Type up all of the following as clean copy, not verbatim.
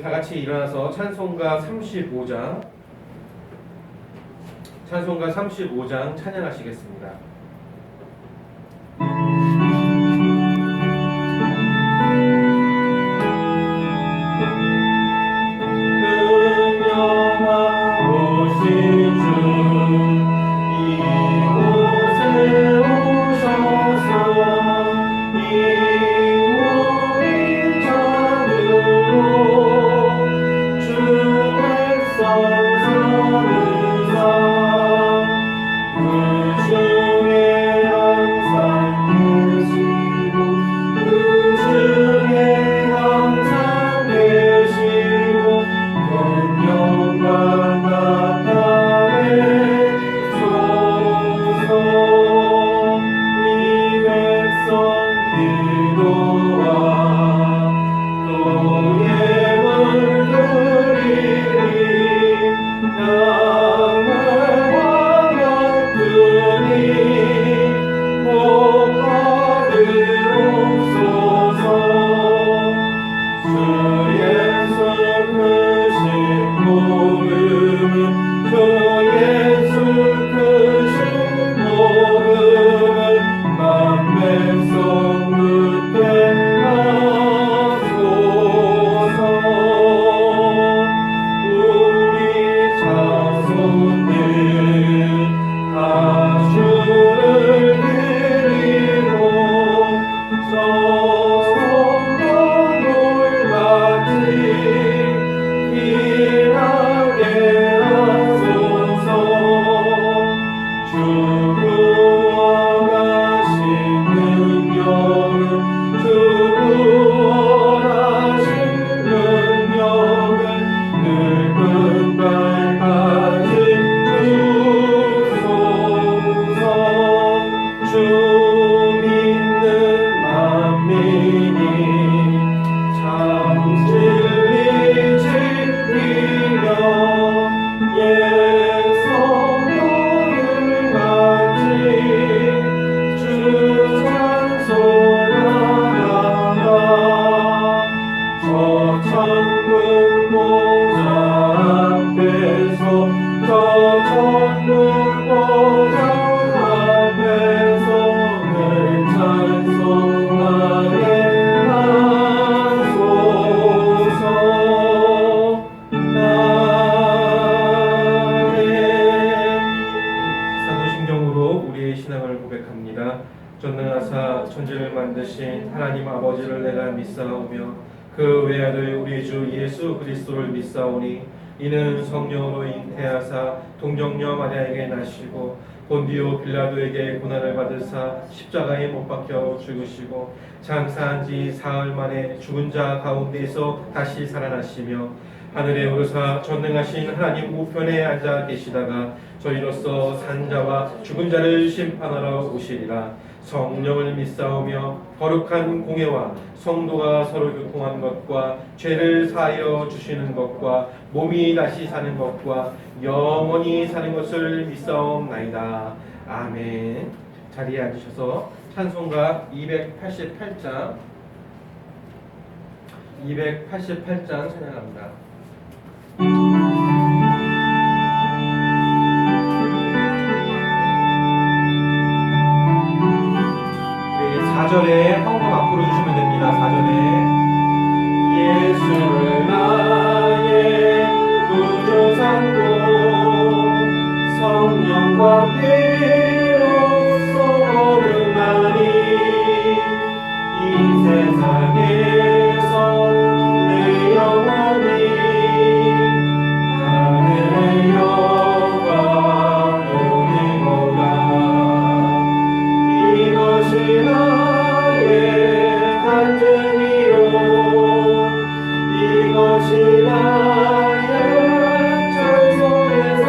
다 같이 일어나서 찬송가 35장 찬양하시겠습니다. 전능하사 천지를 만드신 하나님 아버지를 내가 믿사오며 그 외아들 우리 주 예수 그리스도를 믿사오니 이는 성령으로 잉태하사 동정녀 마리아에게 나시고 본디오 빌라도에게 고난을 받으사 십자가에 못 박혀 죽으시고 장사한 지 사흘 만에 죽은 자 가운데서 다시 살아나시며 하늘에 오르사 전능하신 하나님 우편에 앉아 계시다가 저희로서 산 자와 죽은 자를 심판하러 오시리라. 성령을 믿사오며 거룩한 공예와 성도가 서로 교통한 것과 죄를 사하여 주시는 것과 몸이 다시 사는 것과 영원히 사는 것을 믿사옵나이다. 아멘. 자리에 앉으셔서 찬송가 288장 찬양합니다. 4절에 헌금 앞으로 주시면 됩니다. 4절에 예수를 나의 구주 삼고 성령과 피로써 거듭나니 이 세상에서 내 영혼이 하늘의 영광 누리고라. 이것이 나의 간증이요 이것이 나의 찬송의 삶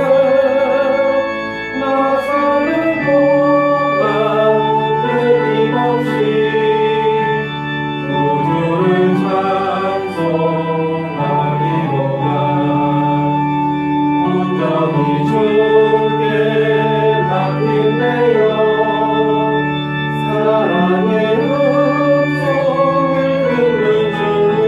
나 사는 동안 끊임없이 구주를 찬송하리로다. 온전히 주께 맡긴 내 영 사랑의 음성을 듣는 중에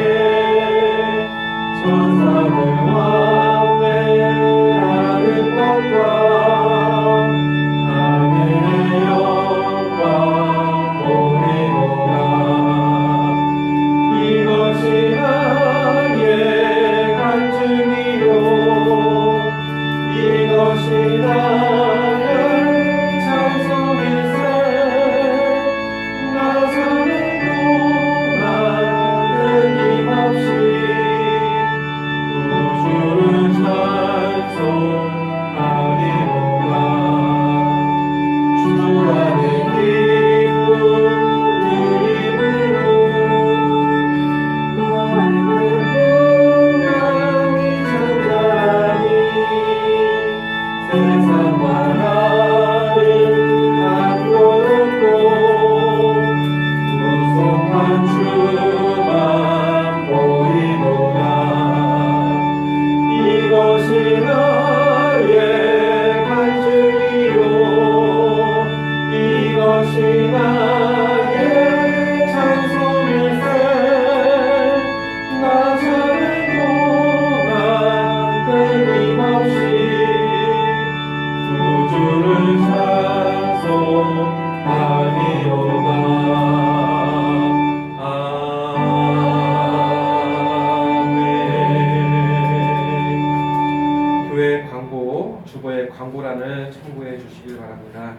광고란을 참고해 주시길 바랍니다.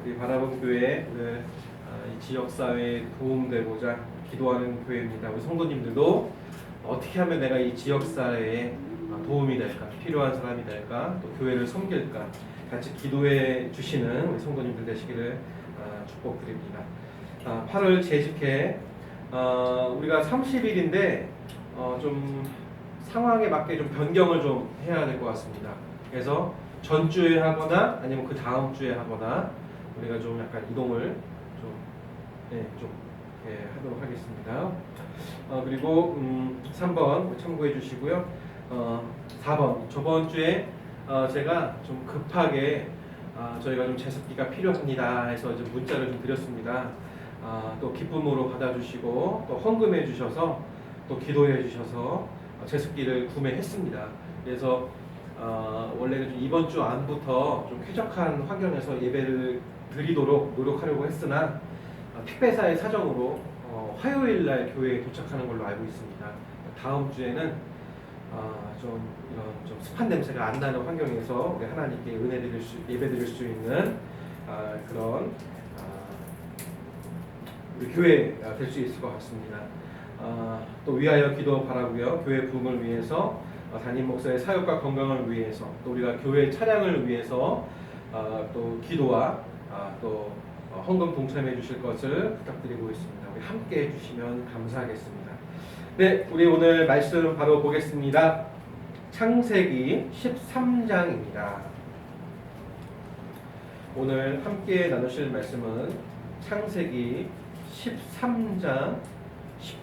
우리 바라본 교회 오늘 이 지역사회에 도움되고자 기도하는 교회입니다. 우리 성도님들도 어떻게 하면 내가 이 지역사회에 도움이 될까, 필요한 사람이 될까, 또 교회를 섬길까 같이 기도해 주시는 우리 성도님들 되시기를 축복드립니다. 8월 재직회 우리가 30일인데 좀 상황에 맞게 좀 변경을 좀 해야 될 것 같습니다. 그래서 전주에 하거나 아니면 그 다음 주에 하거나 우리가 좀 약간 이동을 하도록 하겠습니다. 그리고 3번 참고해 주시고요. 4번 저번 주에 제가 좀 급하게 저희가 좀 제습기가 필요합니다 해서 이제 문자를 좀 드렸습니다. 또 기쁨으로 받아주시고 또 헌금해 주셔서 또 기도해 주셔서 제습기를 구매했습니다. 그래서 원래는 좀 이번 주 안부터 좀 쾌적한 환경에서 예배를 드리도록 노력하려고 했으나 택배사의 사정으로 화요일 날 교회에 도착하는 걸로 알고 있습니다. 다음 주에는 좀 이런 좀 습한 냄새가 안 나는 환경에서 우리 하나님께 예배 드릴 수 있는 그런 우리 교회 될 수 있을 것 같습니다. 또 위하여 기도 바라고요. 교회 부흥을 위해서 담임 목사의 사역과 건강을 위해서 또 우리가 교회 차량을 위해서 또 기도와 또 헌금 동참해 주실 것을 부탁드리고 있습니다. 우리 함께 해주시면 감사하겠습니다. 네, 우리 오늘 말씀 바로 보겠습니다. 창세기 13장입니다. 오늘 함께 나누실 말씀은 창세기 13장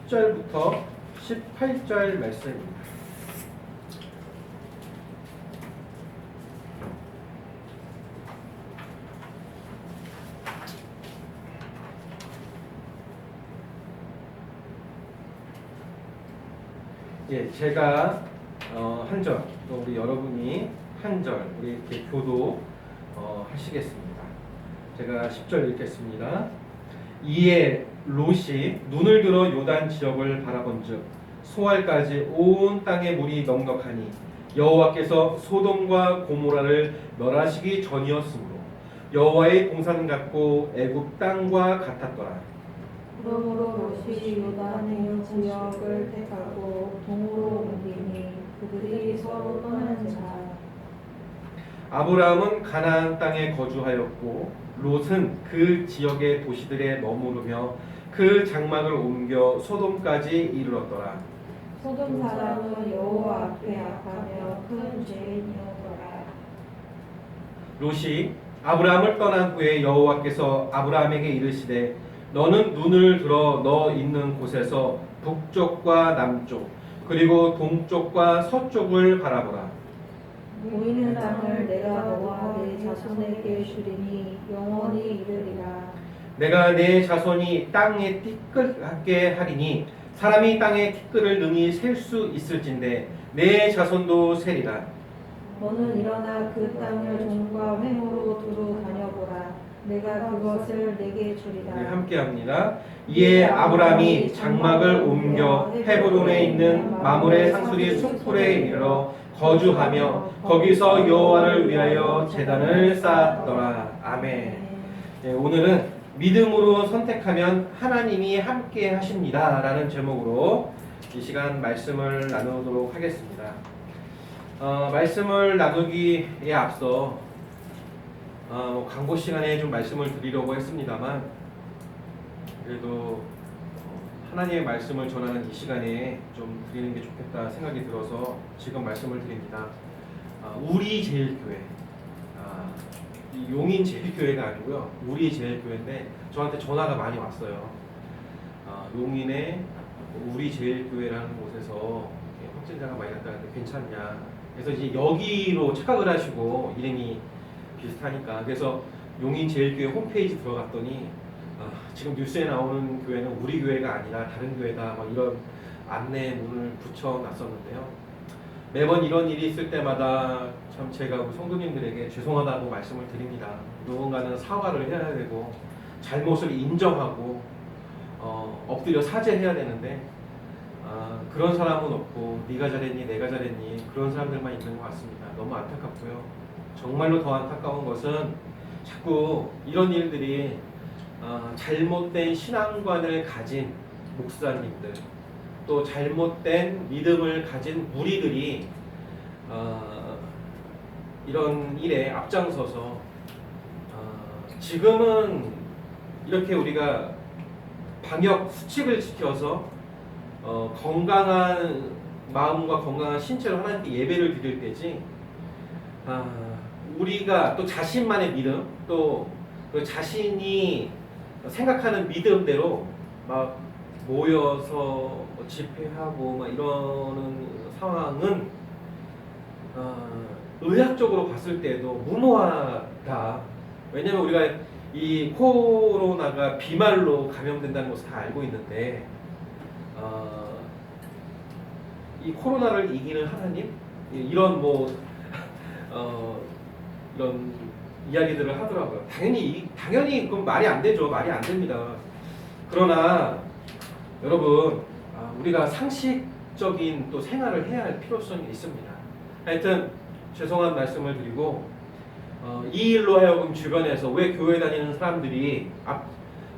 10절부터 18절 말씀입니다. 예, 제가 한 절, 또 우리 여러분이 한 절, 우리 이렇게 교도 하시겠습니다. 제가 10절 읽겠습니다. 이에 롯이 눈을 들어 요단 지역을 바라본즉 소알까지 온 땅에 물이 넉넉하니 여호와께서 소돔과 고모라를 멸하시기 전이었으므로 여호와의 공사는 같고 애굽 땅과 같았더라. 그러므로 롯이 요단의 지역을 택하고 동으로 옮기니 그들이 서로 떠난 자. 아브라함은 가나안 땅에 거주하였고 롯은 그 지역의 도시들에 머무르며 그 장막을 옮겨 소돔까지 이르렀더라. 소돔 사람은 여호와 앞에 악하며 큰 죄인이었더라. 롯이 아브라함을 떠난 후에 여호와께서 아브라함에게 이르시되 너는 눈을 들어 너 있는 곳에서 북쪽과 남쪽 그리고 동쪽과 서쪽을 바라보라. 보이는 땅을 내가 너와 내 자손에게 주리니 영원히 이르리라. 내가 내 자손이 땅에 띠끌하게 하리니 사람이 땅의 티끌을 능히 셀 수 있을진데 내 자손도 세리라. 너는 일어나 그 땅을 종과 횡으로 두루 다녀보라. 내가 그것을 내게 주리라. 네, 함께합니다. 이에 아브라함이 장막을 옮겨 헤브론에 있는 마므레 상수리 숲굴에 이르러 거주하며 거기서 여호와를 위하여 제단을 쌓았더라. 아멘. 네, 오늘은 믿음으로 선택하면 하나님이 함께 하십니다 라는 제목으로 이 시간 말씀을 나누도록 하겠습니다. 말씀을 나누기에 앞서 광고 시간에 좀 말씀을 드리려고 했습니다만 그래도 하나님의 말씀을 전하는 이 시간에 좀 드리는 게 좋겠다 생각이 들어서 지금 말씀을 드립니다. 우리 제일교회, 이 용인 제일교회가 아니고요, 우리 제일교회인데 저한테 전화가 많이 왔어요. 용인의 우리 제일교회라는 곳에서 확진자가 많이 났다는데 괜찮냐. 그래서 이제 여기로 착각을 하시고 이름이 비슷하니까 그래서 용인 제일교회 홈페이지 들어갔더니 지금 뉴스에 나오는 교회는 우리 교회가 아니라 다른 교회다 막 이런 안내문을 붙여놨었는데요. 매번 이런 일이 있을 때마다 참 제가 우리 성도님들에게 죄송하다고 말씀을 드립니다. 누군가는 사과를 해야 되고 잘못을 인정하고 엎드려 사죄해야 되는데 그런 사람은 없고 네가 잘했니 내가 잘했니 그런 사람들만 있는 것 같습니다. 너무 안타깝고요. 정말로 더 안타까운 것은 자꾸 이런 일들이 잘못된 신앙관을 가진 목사님들 또 잘못된 믿음을 가진 무리들이 이런 일에 앞장서서 지금은 이렇게 우리가 방역 수칙을 지켜서 건강한 마음과 건강한 신체로 하나님께 예배를 드릴 때지 우리가 또 자신만의 믿음 또 그 자신이 생각하는 믿음대로 막 모여서 집회하고 막 이러는 상황은 의학적으로 봤을 때도 무모하다. 왜냐면 우리가 이 코로나가 비말로 감염된다는 것을 다 알고 있는데 이 코로나를 이기는 하나님 이런 이런 이야기들을 하더라고요. 당연히 그건 말이 안 되죠. 말이 안 됩니다. 그러나 여러분 우리가 상식적인 또 생활을 해야 할 필요성이 있습니다. 하여튼 죄송한 말씀을 드리고 이 일로 하여금 주변에서 왜 교회 다니는 사람들이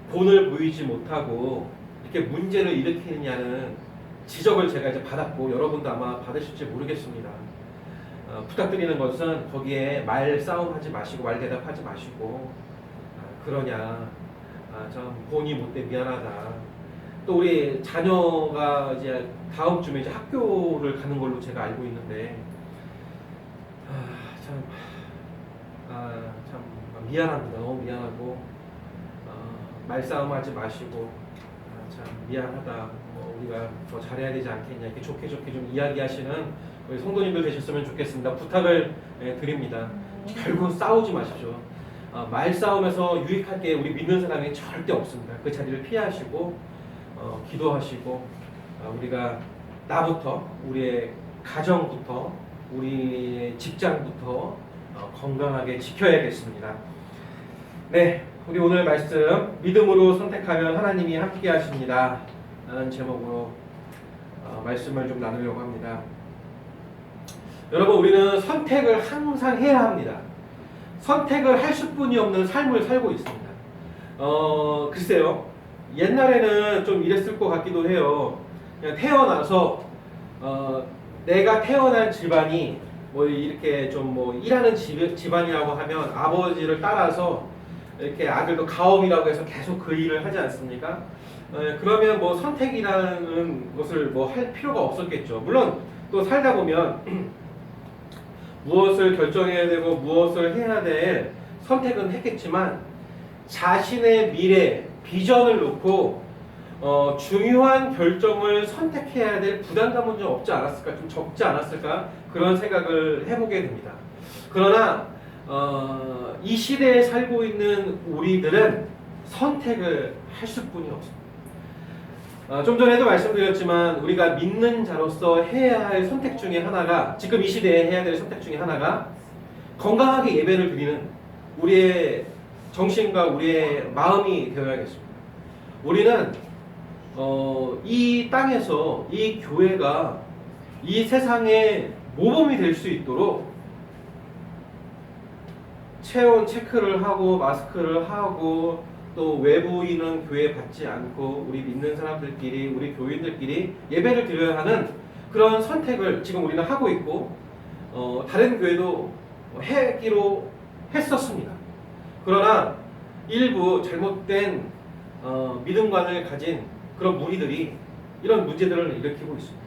본을 보이지 못하고 이렇게 문제를 일으키느냐는 지적을 제가 이제 받았고 여러분도 아마 받으실지 모르겠습니다. 부탁드리는 것은 거기에 말 싸움하지 마시고 말 대답하지 마시고 그러냐 참 본이 못돼 미안하다. 또 우리 자녀가 이제 다음 주에 이제 학교를 가는 걸로 제가 알고 있는데 참 미안합니다. 너무 미안하고 말싸움하지 마시고 참 미안하다. 우리가 더 잘해야 되지 않겠냐 이렇게 좋게 좀 이야기하시는 우리 성도님들 되셨으면 좋겠습니다. 부탁을 드립니다. 결국 싸우지 마십시오. 말싸움에서 유익할 게 우리 믿는 사람이 절대 없습니다. 그 자리를 피하시고 기도하시고 우리가 나부터 우리의 가정부터 우리의 직장부터 건강하게 지켜야겠습니다. 네, 우리 오늘 말씀 믿음으로 선택하면 하나님이 함께 하십니다 라는 제목으로 말씀을 좀 나누려고 합니다. 여러분 우리는 선택을 항상 해야 합니다. 선택을 할 수뿐이 없는 삶을 살고 있습니다. 글쎄요 옛날에는 좀 이랬을 것 같기도 해요. 그냥 태어나서 내가 태어난 집안이 뭐 이렇게 좀 뭐 일하는 집안이라고 하면 아버지를 따라서 이렇게 아들도 가업이라고 해서 계속 그 일을 하지 않습니까? 그러면 뭐 선택이라는 것을 뭐 할 필요가 없었겠죠. 물론 또 살다 보면 무엇을 결정해야 되고 무엇을 해야 될 선택은 했겠지만 자신의 미래, 비전을 놓고 중요한 결정을 선택해야 될 부담감은 좀 없지 않았을까, 좀 적지 않았을까 그런 생각을 해보게 됩니다. 그러나 이 시대에 살고 있는 우리들은 선택을 할 수뿐이 없습니다. 좀 전에도 말씀드렸지만 우리가 믿는 자로서 해야 할 선택 중에 하나가, 지금 이 시대에 해야 될 선택 중에 하나가 건강하게 예배를 드리는 우리의 정신과 우리의 마음이 되어야겠습니다. 우리는 이 땅에서 이 교회가 이 세상의 모범이 될 수 있도록 체온 체크를 하고 마스크를 하고 또 외부인은 교회 받지 않고 우리 믿는 사람들끼리, 우리 교인들끼리 예배를 드려야 하는 그런 선택을 지금 우리는 하고 있고 다른 교회도 하기로 했었습니다. 그러나 일부 잘못된 믿음관을 가진 그런 무리들이 이런 문제들을 일으키고 있습니다.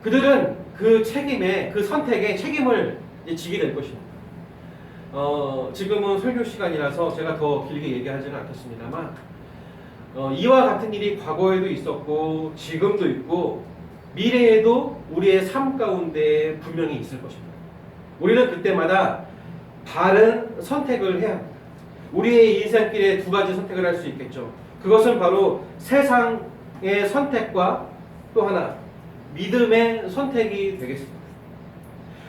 그들은 그 책임에, 그 선택에 책임을 이제 지게 될 것입니다. 지금은 설교 시간이라서 제가 더 길게 얘기하지는 않겠습니다만 이와 같은 일이 과거에도 있었고 지금도 있고 미래에도 우리의 삶 가운데 분명히 있을 것입니다. 우리는 그때마다 바른 선택을 해야 합니다. 우리의 인생길에 두 가지 선택을 할 수 있겠죠. 그것은 바로 세상의 선택과 또 하나 믿음의 선택이 되겠습니다.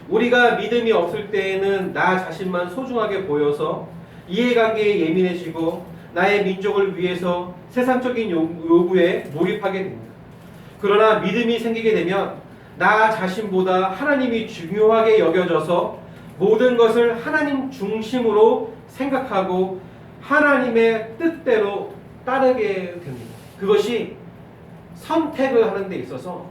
우리가 믿음이 없을 때에는 나 자신만 소중하게 보여서 이해관계에 예민해지고 나의 민족을 위해서 세상적인 요구에 몰입하게 됩니다. 그러나 믿음이 생기게 되면 나 자신보다 하나님이 중요하게 여겨져서 모든 것을 하나님 중심으로 생각하고 하나님의 뜻대로 따르게 됩니다. 그것이 선택을 하는 데 있어서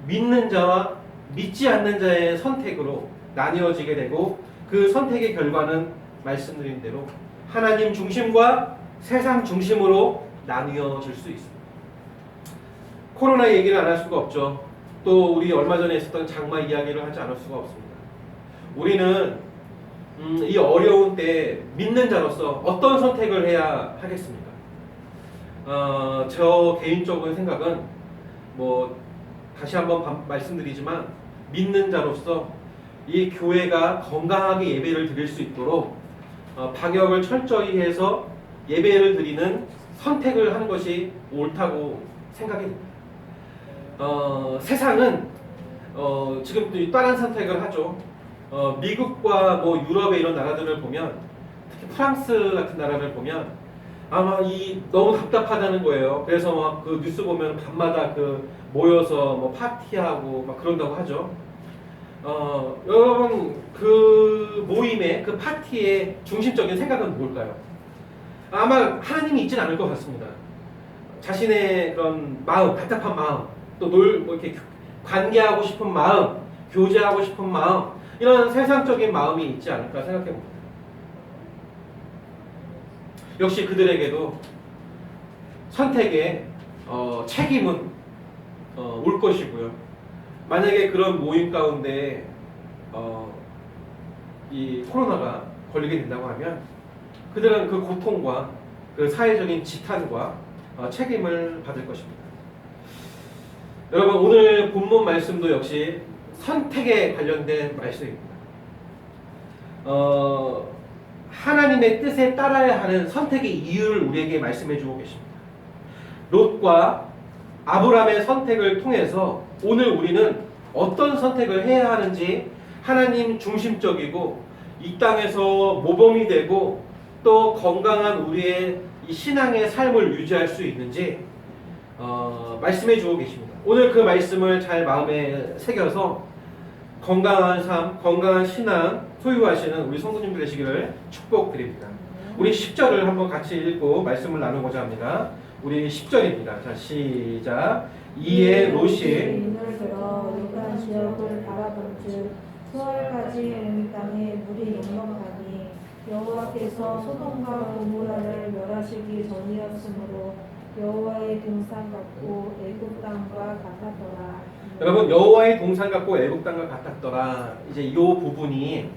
믿는 자와 믿지 않는 자의 선택으로 나뉘어지게 되고 그 선택의 결과는 말씀드린 대로 하나님 중심과 세상 중심으로 나뉘어질 수 있습니다. 코로나 얘기를 안 할 수가 없죠. 또 우리 얼마 전에 있었던 장마 이야기를 하지 않을 수가 없습니다. 우리는 이 어려운 때 믿는 자로서 어떤 선택을 해야 하겠습니까? 저 개인적인 생각은 다시 한번 말씀드리지만 믿는 자로서 이 교회가 건강하게 예배를 드릴 수 있도록 방역을 철저히 해서 예배를 드리는 선택을 하는 것이 옳다고 생각이 됩니다. 세상은 지금 다른 선택을 하죠. 미국과 유럽의 이런 나라들을 보면, 특히 프랑스 같은 나라를 보면 아마 너무 답답하다는 거예요. 그래서 막 그 뉴스 보면 밤마다 모여서 파티하고 막 그런다고 하죠. 여러분 그 모임의 그 파티의 중심적인 생각은 뭘까요? 아마 하나님이 있진 않을 것 같습니다. 자신의 그런 마음, 답답한 마음, 또 이렇게 관계하고 싶은 마음, 교제하고 싶은 마음, 이런 세상적인 마음이 있지 않을까 생각해 봅니다. 역시 그들에게도 선택의 책임은 올 것이고요. 만약에 그런 모임 가운데 이 코로나가 걸리게 된다고 하면 그들은 그 고통과 그 사회적인 지탄과 책임을 받을 것입니다. 여러분 오늘 본문 말씀도 역시 선택에 관련된 말씀입니다. 하나님의 뜻에 따라야 하는 선택의 이유를 우리에게 말씀해 주고 계십니다. 롯과 아브라함의 선택을 통해서 오늘 우리는 어떤 선택을 해야 하는지, 하나님 중심적이고 이 땅에서 모범이 되고 또 건강한 우리의 이 신앙의 삶을 유지할 수 있는지 말씀해 주고 계십니다. 오늘 그 말씀을 잘 마음에 새겨서 건강한 삶, 건강한 신앙 소유하시는 우리 성도님들 되시기를 축복드립니다. 우리 10절을 한번 같이 읽고 말씀을 나누고자 합니다. 우리 10절입니다. 자, 시작. 이에 롯이 눈을 들어 요단 지역을 바라본즉 수월까지 온 땅에 물이 넉넉하니 여호와께서 소돔과 고모라를 멸하시기 전이었으므로 여호와의 동산 같고 애굽 땅과 같았더라. 여러분 여호와의 동산 같고 애굽 땅과 같았더라. 이제 이 부분이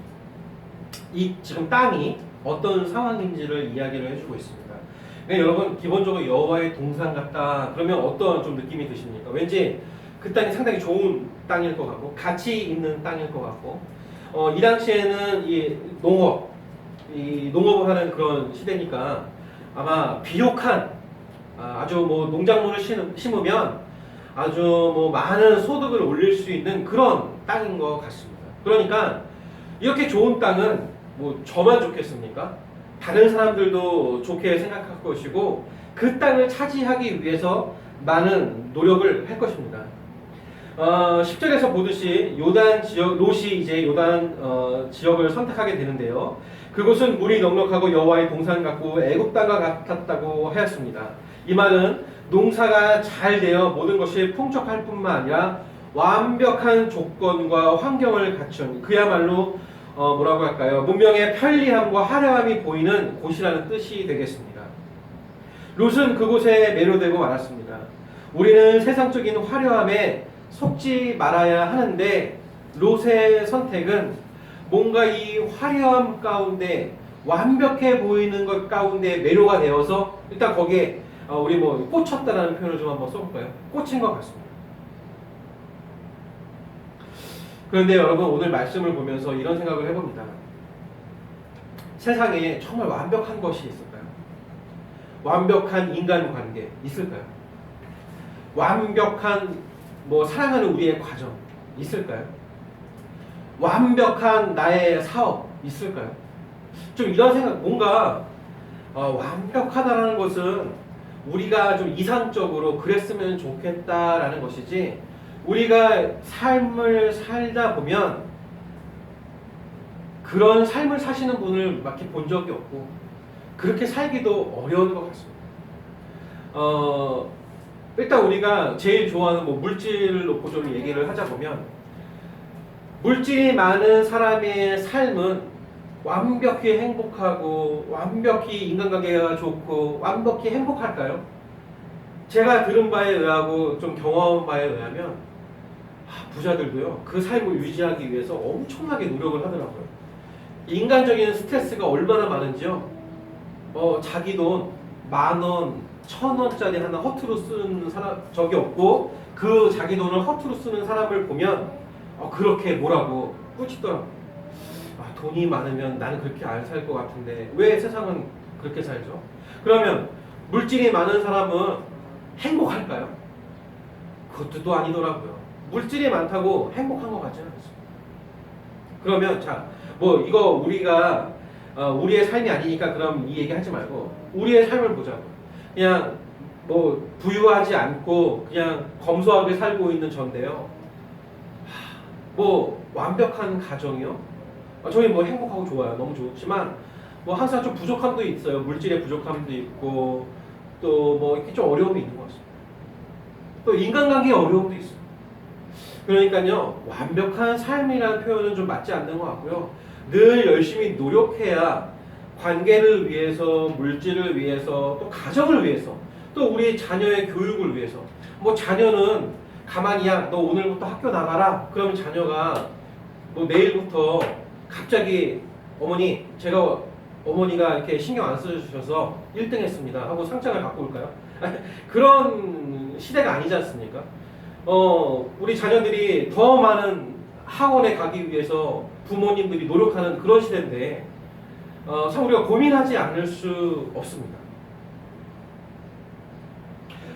지금 땅이 어떤 상황인지를 이야기를 해주고 있습니다. 그러니까 여러분 기본적으로 여호와의 동산 같다 그러면 어떤 좀 느낌이 드십니까? 왠지 그 땅이 상당히 좋은 땅일 것 같고 가치 있는 땅일 것 같고 이 당시에는 이 농업을 하는 그런 시대니까 아마 비옥한 아주 뭐 농작물을 심으면 아주 뭐 많은 소득을 올릴 수 있는 그런 땅인 것 같습니다. 그러니까 이렇게 좋은 땅은 뭐 저만 좋겠습니까? 다른 사람들도 좋게 생각할 것이고 그 땅을 차지하기 위해서 많은 노력을 할 것입니다. 10절에서 보듯이 요단 지역, 롯이 이제 요단 지역을 선택하게 되는데요. 그곳은 물이 넉넉하고 여호와의 동산 같고 애굽 땅과 같았다고 하였습니다. 이 말은 농사가 잘 되어 모든 것이 풍족할 뿐만 아니라 완벽한 조건과 환경을 갖춘 그야말로 뭐라고 할까요? 문명의 편리함과 화려함이 보이는 곳이라는 뜻이 되겠습니다. 롯은 그곳에 매료되고 말았습니다. 우리는 세상적인 화려함에 속지 말아야 하는데 롯의 선택은 뭔가 이 화려함 가운데 완벽해 보이는 것 가운데 매료가 되어서 일단 거기에 우리 뭐 꽂혔다라는 표현을 좀 한번 써볼까요? 꽂힌 것 같습니다. 그런데 여러분 오늘 말씀을 보면서 이런 생각을 해봅니다. 세상에 정말 완벽한 것이 있을까요? 완벽한 인간관계 있을까요? 완벽한 뭐 사랑하는 우리의 과정 있을까요? 완벽한 나의 사업 있을까요? 좀 이런 생각, 뭔가 완벽하다라는 것은 우리가 좀 이상적으로 그랬으면 좋겠다라는 것이지, 우리가 삶을 살다 보면 그런 삶을 사시는 분을 막 이렇게 본 적이 없고 그렇게 살기도 어려운 것 같습니다. 일단 우리가 제일 좋아하는 뭐 물질을 놓고 좀 얘기를 하자 보면, 물질이 많은 사람의 삶은 완벽히 행복하고 완벽히 인간관계가 좋고 완벽히 행복할까요? 제가 들은 바에 의하고 좀 경험한 바에 의하면 부자들도요 그 삶을 유지하기 위해서 엄청나게 노력을 하더라고요. 인간적인 스트레스가 얼마나 많은지요. 자기 돈 10,000원, 1,000원짜리 하나 허투루 쓰는 사람 적이 없고, 그 자기 돈을 허투루 쓰는 사람을 보면 그렇게 뭐라고 꾸짖더라고요. 돈이 많으면 나는 그렇게 안 살 것 같은데 왜 세상은 그렇게 살죠? 그러면 물질이 많은 사람은 행복할까요? 그것도 또 아니더라고요. 물질이 많다고 행복한 것 같지는 않습니다. 그러면 뭐 이거 우리가 우리의 삶이 아니니까 그럼 이 얘기 하지 말고 우리의 삶을 보자고. 그냥 뭐 부유하지 않고 그냥 검소하게 살고 있는 전데요. 뭐 완벽한 가정이요? 저희 뭐 행복하고 좋아요. 너무 좋지만 뭐 항상 좀 부족함도 있어요. 물질의 부족함도 있고 또 뭐 이렇게 좀 어려움이 있는 것 같습니다. 또 인간관계의 어려움도 있어요. 그러니까요, 완벽한 삶이라는 표현은 좀 맞지 않는 것 같고요. 늘 열심히 노력해야 관계를 위해서, 물질을 위해서, 또 가정을 위해서, 또 우리 자녀의 교육을 위해서. 뭐 자녀는 가만히야 너 오늘부터 학교 나가라. 그러면 자녀가 뭐 내일부터 갑자기 어머니가 이렇게 신경 안 써주셔서 1등 했습니다 하고 상장을 갖고 올까요? 그런 시대가 아니지 않습니까? 우리 자녀들이 더 많은 학원에 가기 위해서 부모님들이 노력하는 그런 시대인데 참 우리가 고민하지 않을 수 없습니다.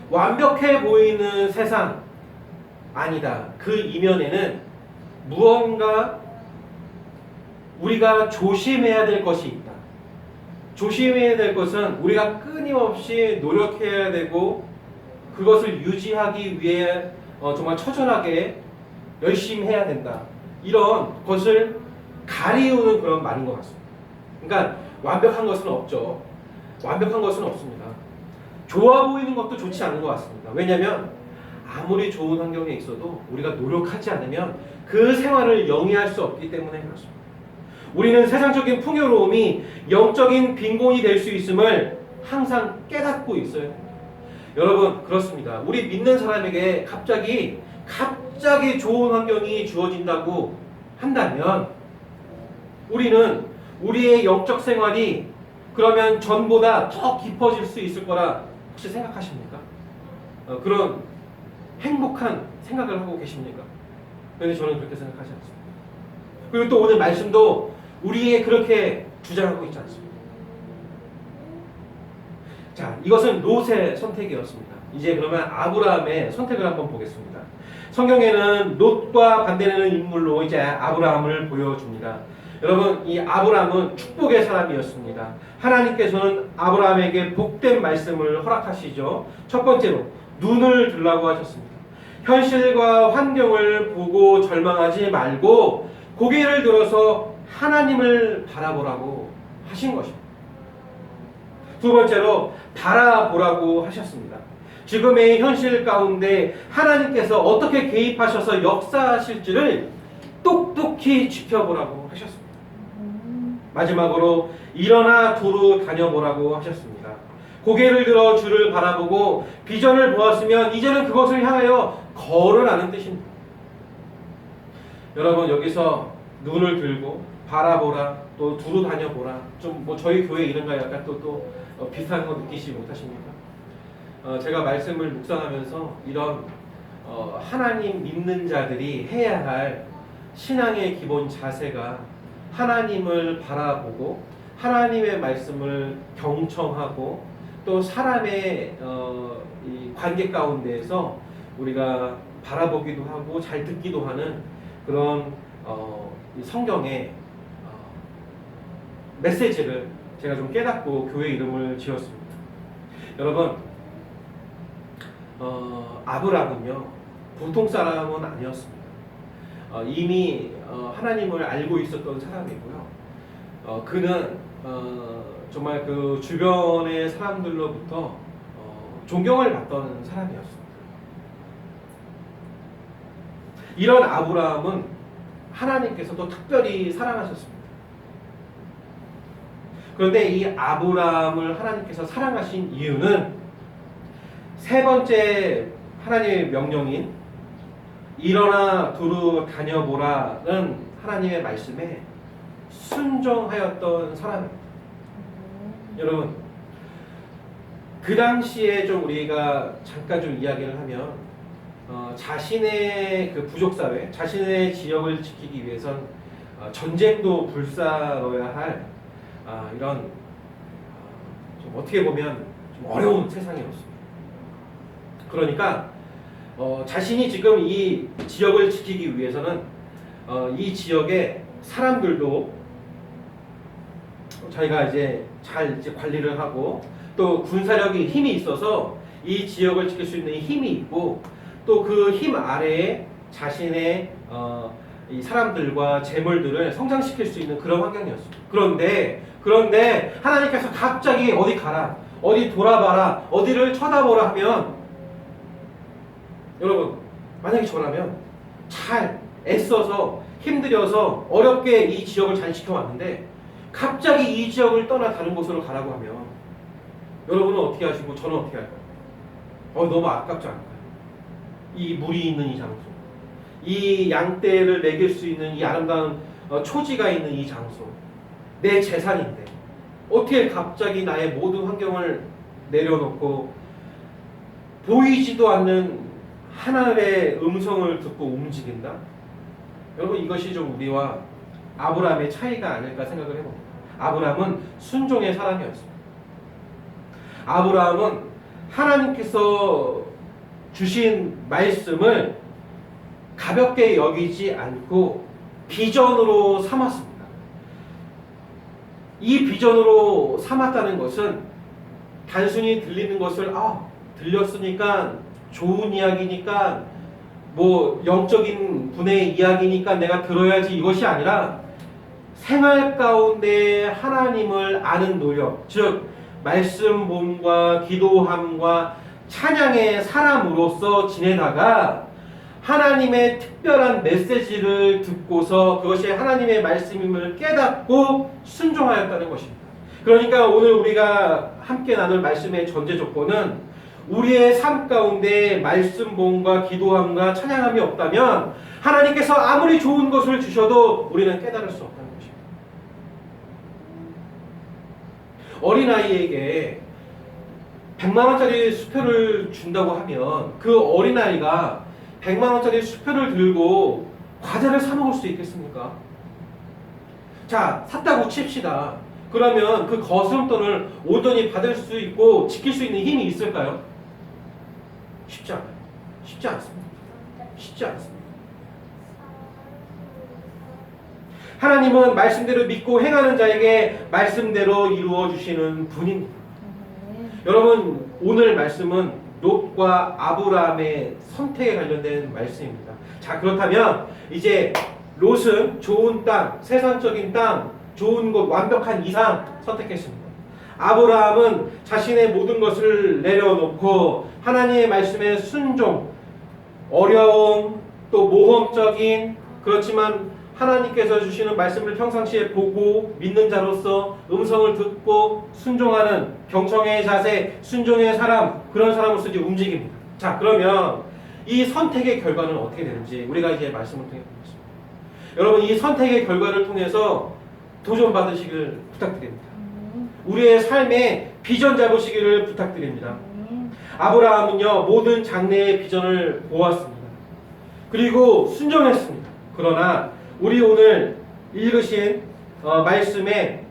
완벽해 보이는 세상 아니다. 그 이면에는 무언가 우리가 조심해야 될 것이 있다. 조심해야 될 것은 우리가 끊임없이 노력해야 되고 그것을 유지하기 위해 정말 처절하게 열심히 해야 된다. 이런 것을 가리우는 그런 말인 것 같습니다. 그러니까 완벽한 것은 없죠. 완벽한 것은 없습니다. 좋아 보이는 것도 좋지 않은 것 같습니다. 왜냐하면 아무리 좋은 환경에 있어도 우리가 노력하지 않으면 그 생활을 영위할 수 없기 때문에 그렇습니다. 우리는 세상적인 풍요로움이 영적인 빈곤이 될 수 있음을 항상 깨닫고 있어야 됩니다. 여러분 그렇습니다. 우리 믿는 사람에게 갑자기 좋은 환경이 주어진다고 한다면 우리는 우리의 영적 생활이 그러면 전보다 더 깊어질 수 있을 거라 혹시 생각하십니까? 그런 행복한 생각을 하고 계십니까? 그런데 저는 그렇게 생각하지 않습니다. 그리고 또 오늘 말씀도 우리의 그렇게 주장하고 있지 않습니다. 자, 이것은 롯의 선택이었습니다. 이제 그러면 아브라함의 선택을 한번 보겠습니다. 성경에는 롯과 반대되는 인물로 이제 아브라함을 보여줍니다. 여러분, 이 아브라함은 축복의 사람이었습니다. 하나님께서는 아브라함에게 복된 말씀을 허락하시죠. 첫 번째로 눈을 들라고 하셨습니다. 현실과 환경을 보고 절망하지 말고 고개를 들어서 하나님을 바라보라고 하신 것입니다. 두 번째로 바라보라고 하셨습니다. 지금의 현실 가운데 하나님께서 어떻게 개입하셔서 역사하실지를 똑똑히 지켜보라고 하셨습니다. 마지막으로 일어나 두루 다녀보라고 하셨습니다. 고개를 들어 주를 바라보고 비전을 보았으면 이제는 그것을 향하여 걸으라는 뜻입니다. 여러분, 여기서 눈을 들고 바라보라, 또 두루 다녀보라, 좀 뭐 저희 교회 이런가 약간 또 비슷한 거 느끼지 못하십니까? 제가 말씀을 묵상하면서 이런 하나님 믿는 자들이 해야 할 신앙의 기본 자세가 하나님을 바라보고 하나님의 말씀을 경청하고 또 사람의 이 관계 가운데에서 우리가 바라보기도 하고 잘 듣기도 하는 그런 이 성경의 메시지를 제가 좀 깨닫고 교회 이름을 지었습니다. 여러분, 아브라함은요 보통 사람은 아니었습니다. 이미 하나님을 알고 있었던 사람이고요. 그는 정말 그 주변의 사람들로부터 존경을 받던 사람이었습니다. 이런 아브라함은 하나님께서도 특별히 사랑하셨습니다. 그런데 이 아브라함을 하나님께서 사랑하신 이유는 세 번째 하나님의 명령인 일어나 두루 다녀보라는 하나님의 말씀에 순종하였던 사람입니다. 여러분, 그 당시에 좀 우리가 잠깐 좀 이야기를 하면 자신의 그 부족사회, 자신의 지역을 지키기 위해선 전쟁도 불사러야 할 이런 좀 어떻게 보면 좀 어려운 세상이었습니다. 그러니까 자신이 지금 이 지역을 지키기 위해서는 이 지역의 사람들도 자기가 이제 잘 이제 관리를 하고 또 군사력이 힘이 있어서 이 지역을 지킬 수 있는 힘이 있고 또 그 힘 아래에 자신의 이 사람들과 재물들을 성장시킬 수 있는 그런 환경이었습니다. 그런데 하나님께서 갑자기 어디 가라, 어디 돌아봐라, 어디를 쳐다보라 하면 여러분, 만약에 저라면 잘 애써서 힘들여서 어렵게 이 지역을 잘 지켜왔는데 갑자기 이 지역을 떠나 다른 곳으로 가라고 하면 여러분은 어떻게 하시고 저는 어떻게 할까요? 너무 아깝지 않을까요? 이 물이 있는 이 장소, 이 양떼를 먹일 수 있는 이 아름다운 초지가 있는 이 장소, 내 재산인데 어떻게 갑자기 나의 모든 환경을 내려놓고 보이지도 않는 하나님의 음성을 듣고 움직인다? 여러분, 이것이 좀 우리와 아브라함의 차이가 아닐까 생각을 해봅니다. 아브라함은 순종의 사람이었습니다. 아브라함은 하나님께서 주신 말씀을 가볍게 여기지 않고 비전으로 삼았습니다. 이 비전으로 삼았다는 것은 단순히 들리는 것을 들렸으니까 좋은 이야기니까 뭐 영적인 분의 이야기니까 내가 들어야지, 이것이 아니라 생활 가운데 하나님을 아는 노력, 즉 말씀 본과 기도함과 찬양의 사람으로서 지내다가 하나님의 특별한 메시지를 듣고서 그것이 하나님의 말씀임을 깨닫고 순종하였다는 것입니다. 그러니까 오늘 우리가 함께 나눌 말씀의 전제 조건은 우리의 삶 가운데 말씀 본과 기도함과 찬양함이 없다면 하나님께서 아무리 좋은 것을 주셔도 우리는 깨달을 수 없다는 것입니다. 어린아이에게 100만 원짜리 수표를 준다고 하면 그 어린아이가 100만 원짜리 수표를 들고 과자를 사 먹을 수 있겠습니까? 자, 샀다고 칩시다. 그러면 그 거스름돈을 온전히 받을 수 있고 지킬 수 있는 힘이 있을까요? 쉽지 않아요. 쉽지 않습니다. 쉽지 않습니다. 하나님은 말씀대로 믿고 행하는 자에게 말씀대로 이루어 주시는 분입니다. 여러분, 오늘 말씀은 롯과 아브라함의 선택에 관련된 말씀입니다. 자, 그렇다면 이제 롯은 좋은 땅, 세상적인 땅, 좋은 곳, 완벽한 이상 선택했습니다. 아브라함은 자신의 모든 것을 내려놓고 하나님의 말씀에 순종, 어려움, 또 모험적인, 그렇지만 하나님께서 주시는 말씀을 평상시에 보고 믿는 자로서 음성을 듣고 순종하는 경청의 자세, 순종의 사람, 그런 사람으로서 이제 움직입니다. 자, 그러면 이 선택의 결과는 어떻게 되는지 우리가 이제 말씀을 통해 보겠습니다. 여러분, 이 선택의 결과를 통해서 도전 받으시길 부탁드립니다. 우리의 삶에 비전 잡으시기를 부탁드립니다. 아브라함은요, 모든 장래의 비전을 보았습니다. 그리고 순종했습니다. 그러나 우리 오늘 읽으신 말씀의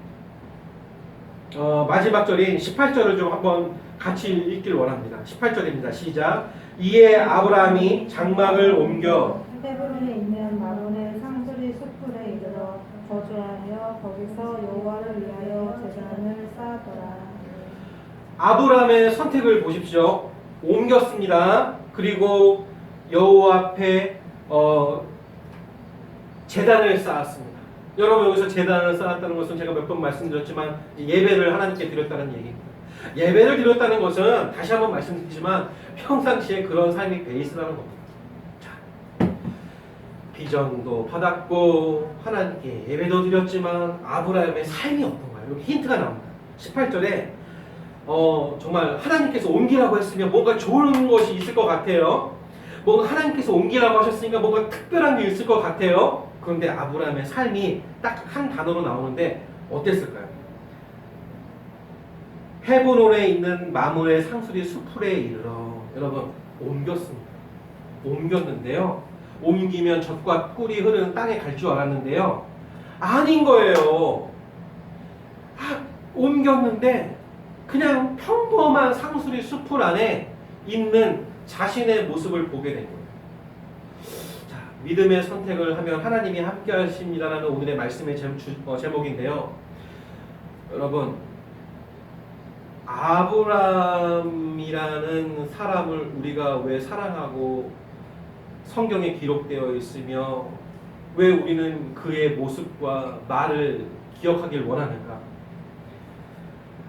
마지막 절인 18절을 좀 한번 같이 읽길 원합니다. 18절입니다. 시작. 이에 아브라함이 장막을 옮겨 헤브론에 있는 마론의 상수리 숲풀에 이르러 거주하며 거기서 여호와를 위하여 제단을 쌓았더라. 아브라함의 선택을 보십시오. 옮겼습니다. 그리고 여호와 앞에 제단을 쌓았습니다. 여러분, 여기서 제단을 쌓았다는 것은 제가 몇 번 말씀드렸지만 예배를 하나님께 드렸다는 얘기입니다. 예배를 드렸다는 것은 다시 한번 말씀드리지만 평상시에 그런 삶이 베이스라는 겁니다. 자, 비전도 받았고 하나님께 예배도 드렸지만 아브라함의 삶이 어떤가요? 여기 힌트가 나옵니다. 18절에 정말 하나님께서 옮기라고 했으면 뭔가 좋은 것이 있을 것 같아요. 뭔가 하나님께서 옮기라고 하셨으니까 뭔가 특별한 게 있을 것 같아요. 그런데 아브라함의 삶이 딱 한 단어로 나오는데 어땠을까요? 헤브론에 있는 마므의 상수리 숲풀에 이르러, 여러분, 옮겼습니다. 옮겼는데요. 옮기면 젖과 꿀이 흐르는 땅에 갈 줄 알았는데요. 아닌 거예요. 옮겼는데 그냥 평범한 상수리 숲풀 안에 있는 자신의 모습을 보게 된 거예요. 자, 믿음의 선택을 하면 하나님이 함께 하십니다라는 오늘의 말씀의 제목인데요. 여러분, 아브라함이라는 사람을 우리가 왜 사랑하고 성경에 기록되어 있으며 왜 우리는 그의 모습과 말을 기억하길 원하는가?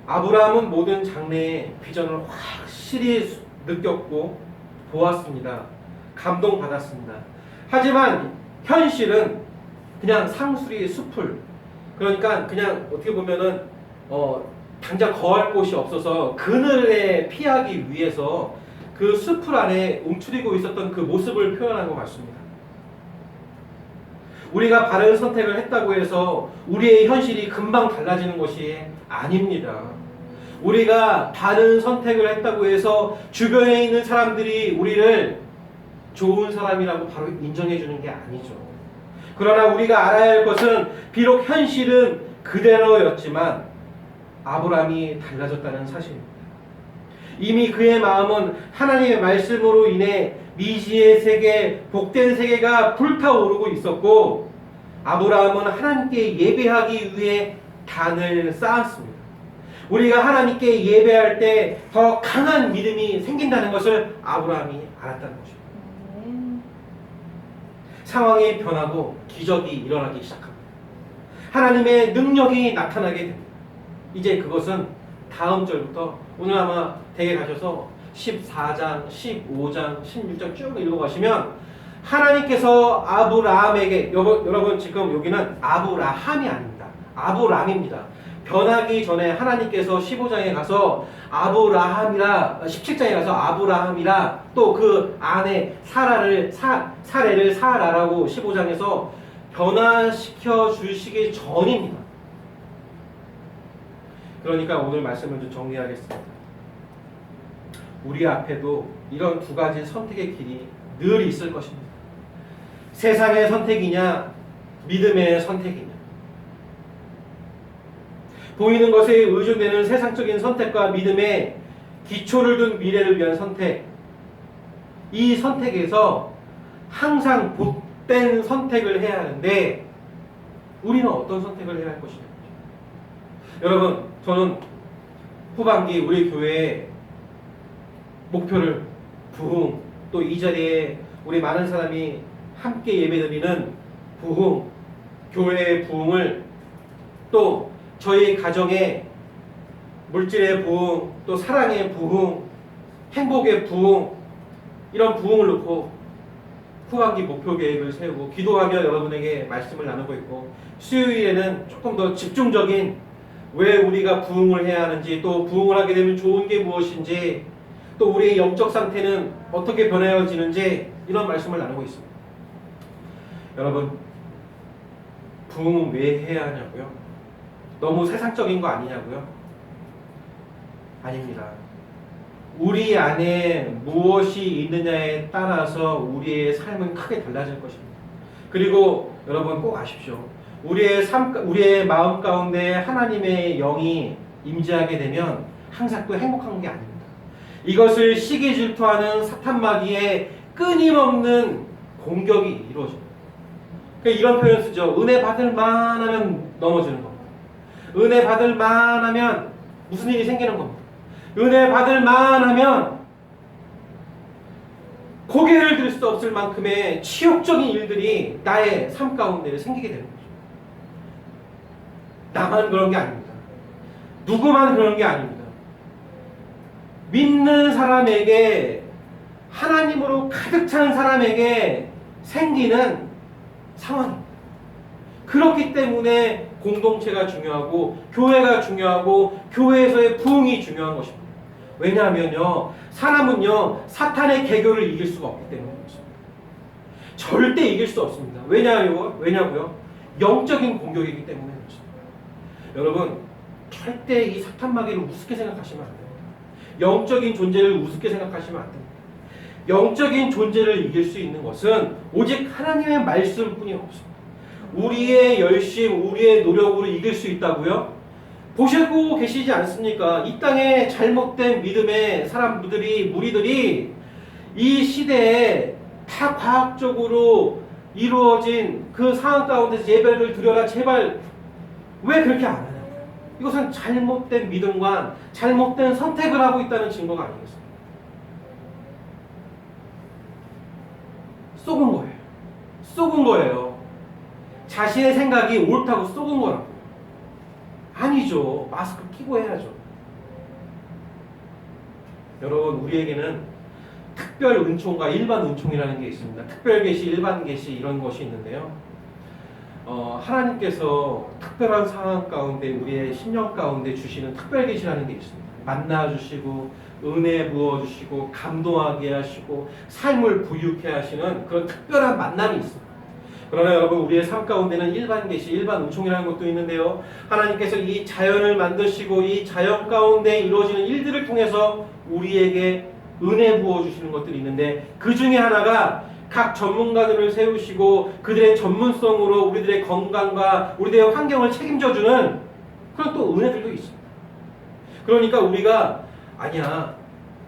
아브라함은 모든 장래의 비전을 확실히 느꼈고 보았습니다. 감동받았습니다. 하지만 현실은 그냥 상수리 숲을, 그러니까 그냥 어떻게 보면은 당장 거할 곳이 없어서 그늘에 피하기 위해서 그 숲을 안에 움츠리고 있었던 그 모습을 표현한 것 같습니다. 우리가 바른 선택을 했다고 해서 우리의 현실이 금방 달라지는 것이 아닙니다. 우리가 바른 선택을 했다고 해서 주변에 있는 사람들이 우리를 좋은 사람이라고 바로 인정해 주는 게 아니죠. 그러나 우리가 알아야 할 것은 비록 현실은 그대로였지만 아브라함이 달라졌다는 사실입니다. 이미 그의 마음은 하나님의 말씀으로 인해 미지의 세계, 복된 세계가 불타오르고 있었고, 아브라함은 하나님께 예배하기 위해 단을 쌓았습니다. 우리가 하나님께 예배할 때 더 강한 믿음이 생긴다는 것을 아브라함이 알았다는 것입니다. 상황이 변하고 기적이 일어나기 시작합니다. 하나님의 능력이 나타나게 됩니다. 이제 그것은 다음 절부터 오늘 아마 댁에 가셔서 14장, 15장, 16장 쭉 읽어가시면 하나님께서 아브라함에게, 여러분 지금 여기는 아브라함이 아닙니다. 아브람입니다. 변하기 전에 하나님께서 15장에 가서 아브라함이라, 17장에 가서 아브라함이라, 또 그 안에 사례를 사라라고 15장에서 변화시켜 주시기 전입니다. 그러니까 오늘 말씀을 좀 정리하겠습니다. 우리 앞에도 이런 두 가지 선택의 길이 늘 있을 것입니다. 세상의 선택이냐, 믿음의 선택이냐. 보이는 것에 의존되는 세상적인 선택과 믿음에 기초를 둔 미래를 위한 선택, 이 선택에서 항상 복된 선택을 해야 하는데 우리는 어떤 선택을 해야 할 것이냐. 여러분, 저는 후반기 우리 교회의 목표를 부흥, 또 이 자리에 우리 많은 사람이 함께 예배드리는 부흥, 교회의 부흥을, 또 저희 가정의 물질의 부흥, 또 사랑의 부흥, 행복의 부흥, 이런 부흥을 놓고 후반기 목표 계획을 세우고 기도하며 여러분에게 말씀을 나누고 있고, 수요일에는 조금 더 집중적인 왜 우리가 부흥을 해야 하는지, 또 부흥을 하게 되면 좋은 게 무엇인지, 또 우리의 영적 상태는 어떻게 변해지는지, 이런 말씀을 나누고 있습니다. 여러분, 부흥은 왜 해야 하냐고요? 너무 세상적인 거 아니냐고요? 아닙니다. 우리 안에 무엇이 있느냐에 따라서 우리의 삶은 크게 달라질 것입니다. 그리고 여러분 꼭 아십시오. 우리의 마음 가운데 하나님의 영이 임재하게 되면 항상 또 행복한 게 아닙니다. 이것을 시기 질투하는 사탄마귀의 끊임없는 공격이 이루어집니다. 그러니까 이런 표현 쓰죠. 은혜 받을 만하면 넘어지는 겁니다. 은혜 받을 만하면 무슨 일이 생기는 겁니다. 은혜 받을 만하면 고개를 들 수 없을 만큼의 치욕적인 일들이 나의 삶 가운데 생기게 되는 거죠. 나만 그런 게 아닙니다. 누구만 그런 게 아닙니다. 믿는 사람에게, 하나님으로 가득 찬 사람에게 생기는 상황입니다. 그렇기 때문에 공동체가 중요하고 교회가 중요하고 교회에서의 부흥이 중요한 것입니다. 왜냐하면요, 사람은요 사탄의 계교를 이길 수가 없기 때문에 그렇습니다. 절대 이길 수 없습니다. 왜냐고요? 영적인 공격이기 때문에 그렇습니다. 여러분, 절대 이 사탄마귀를 우습게 생각하시면 안 됩니다. 영적인 존재를 우습게 생각하시면 안 됩니다. 영적인 존재를 이길 수 있는 것은 오직 하나님의 말씀뿐이 없습니다. 우리의 열심, 우리의 노력으로 이길 수 있다고요? 보시고 계시지 않습니까? 이 땅에 잘못된 믿음의 사람들이, 무리들이 이 시대에 다 과학적으로 이루어진 그 상황 가운데서 예배를 드려라, 제발, 왜 그렇게 안 하냐고요? 이것은 잘못된 믿음과 잘못된 선택을 하고 있다는 증거가 아니겠습니까? 속은 거예요. 자신의 생각이 옳다고 속은 거라고요. 아니죠. 마스크 끼고 해야죠. 여러분, 우리에게는 특별 은총과 일반 은총이라는 게 있습니다. 특별 계시, 일반 계시, 이런 것이 있는데요. 하나님께서 특별한 상황 가운데 우리의 심령 가운데 주시는 특별 계시라는 게 있습니다. 만나주시고 은혜 부어주시고 감동하게 하시고 삶을 부유케 하시는 그런 특별한 만남이 있습니다. 그러나 여러분, 우리의 삶 가운데는 일반 계시, 일반 은총이라는 것도 있는데요. 하나님께서 이 자연을 만드시고 이 자연 가운데 이루어지는 일들을 통해서 우리에게 은혜 부어주시는 것들이 있는데, 그 중에 하나가 각 전문가들을 세우시고 그들의 전문성으로 우리들의 건강과 우리들의 환경을 책임져주는 그런 또 은혜들도 있습니다. 그러니까 우리가 아니야,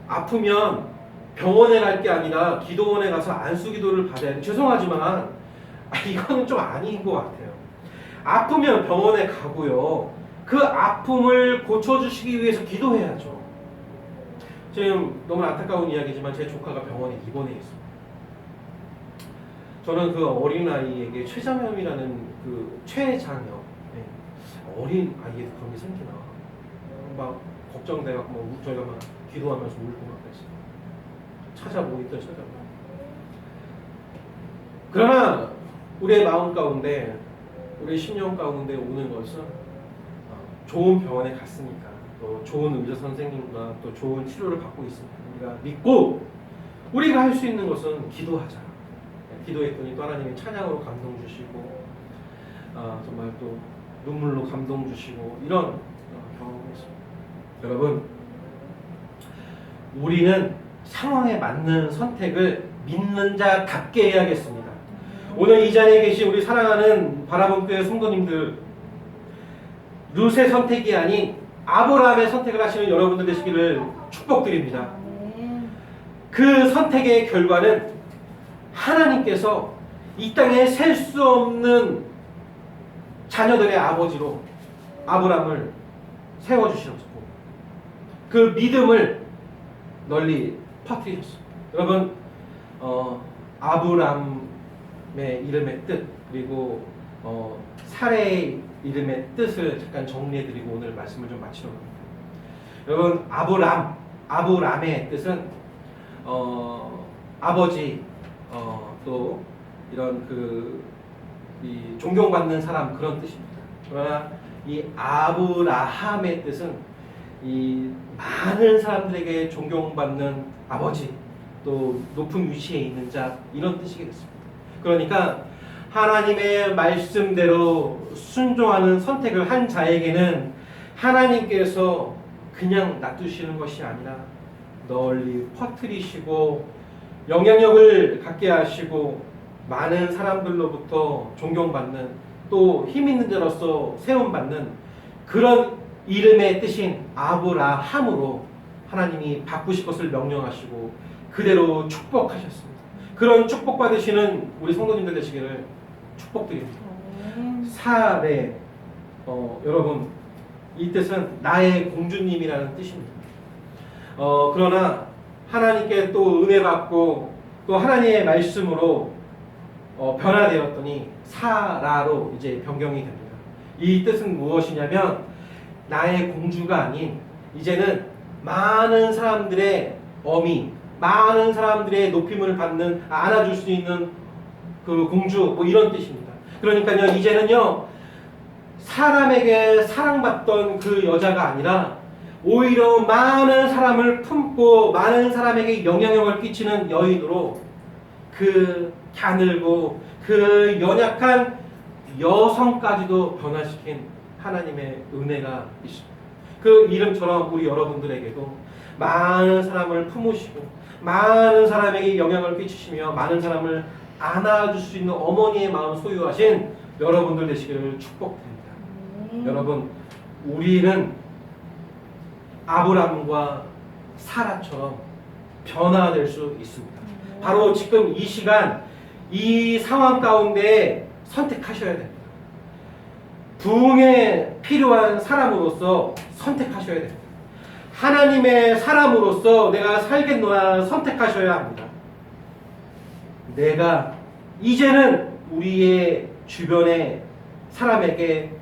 아프면 병원에 갈 게 아니라 기도원에 가서 안수기도를 받아야 돼. 죄송하지만 이거는 좀 아닌 것 같아요. 아프면 병원에 가고요, 그 아픔을 고쳐주시기 위해서 기도해야죠. 지금 너무 안타까운 이야기지만 제 조카가 병원에 입원해 있습니다. 저는 그 어린아이에게 췌장염이라는 그 췌장염, 어린 아이에도 그런 게 생기나 막 걱정돼갖고 막 저희가 막 기도하면서 울고 막 그랬어요. 찾아보니까. 그러나 우리의 마음 가운데, 우리의 심령 가운데 오는 것은 좋은 병원에 갔으니까, 또 좋은 의사 선생님과 또 좋은 치료를 받고 있으니까 우리가 믿고, 우리가 할 수 있는 것은 기도하자. 기도했더니 또 하나님이 찬양으로 감동 주시고 정말 또 눈물로 감동 주시고, 이런 경험을 했습니다. 여러분, 우리는 상황에 맞는 선택을 믿는 자답게 해야겠습니다. 오늘 이 자리에 계신 우리 사랑하는 바라본 교회 성도님들, 룻의 선택이 아닌 아브라함의 선택을 하시는 여러분들 되시기를 축복드립니다. 아멘. 그 선택의 결과는 하나님께서 이 땅에 셀 수 없는 자녀들의 아버지로 아브라함을 세워주셨고 그 믿음을 널리 퍼뜨리셨습니다. 여러분 아브라함의 이름의 뜻 그리고 사레의 이름의 뜻을 잠깐 정리해드리고 오늘 말씀을 좀 마치려고 합니다. 여러분 아브람의 뜻은 아버지 또 이런 이 존경받는 사람 그런 뜻입니다. 그러나 이 아브라함의 뜻은 이 많은 사람들에게 존경받는 아버지 또 높은 위치에 있는 자 이런 뜻이겠습니다. 그러니까 하나님의 말씀대로 순종하는 선택을 한 자에게는 하나님께서 그냥 놔두시는 것이 아니라 널리 퍼뜨리시고 영향력을 갖게 하시고 많은 사람들로부터 존경받는 또 힘 있는 자로서 세움받는 그런 이름의 뜻인 아브라함으로 하나님이 바꾸실 것을 명령하시고 그대로 축복하셨습니다. 그런 축복받으시는 우리 성도님들 되시기를 축복드립니다. 아멘. 사레 여러분 이 뜻은 나의 공주님이라는 뜻입니다. 그러나 하나님께 또 은혜 받고 또 하나님의 말씀으로 변화되었더니 사라로 이제 변경이 됩니다. 이 뜻은 무엇이냐면 나의 공주가 아닌 이제는 많은 사람들의 어미, 많은 사람들의 높임을 받는 안아줄 수 있는 그 공주 뭐 이런 뜻입니다. 그러니까요 이제는요 사람에게 사랑받던 그 여자가 아니라 오히려 많은 사람을 품고 많은 사람에게 영향력을 끼치는 여인으로 그 가늘고 그 연약한 여성까지도 변화시킨 하나님의 은혜가 있습니다. 그 이름처럼 우리 여러분들에게도 많은 사람을 품으시고 많은 사람에게 영향을 끼치시며 많은 사람을 안아줄 수 있는 어머니의 마음 소유하신 여러분들 되시기를 축복드립니다. 여러분 우리는 아브람과 사라처럼 변화될 수 있습니다. 바로 지금 이 시간 이 상황 가운데 선택하셔야 됩니다. 부흥에 필요한 사람으로서 선택하셔야 됩니다. 하나님의 사람으로서 내가 살겠노라 선택하셔야 합니다. 내가 이제는 우리의 주변의 사람에게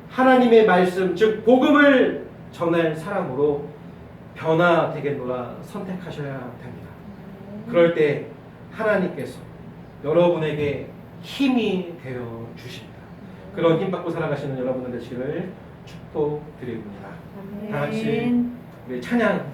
하나님의 말씀 즉 복음을 전할 사람으로 변화되겠노라 선택하셔야 됩니다. 그럴 때 하나님께서 여러분에게 힘이 되어 주십니다. 그런 힘 받고 살아가시는 여러분들 되시기를 축복드립니다. 다 같이 우리 찬양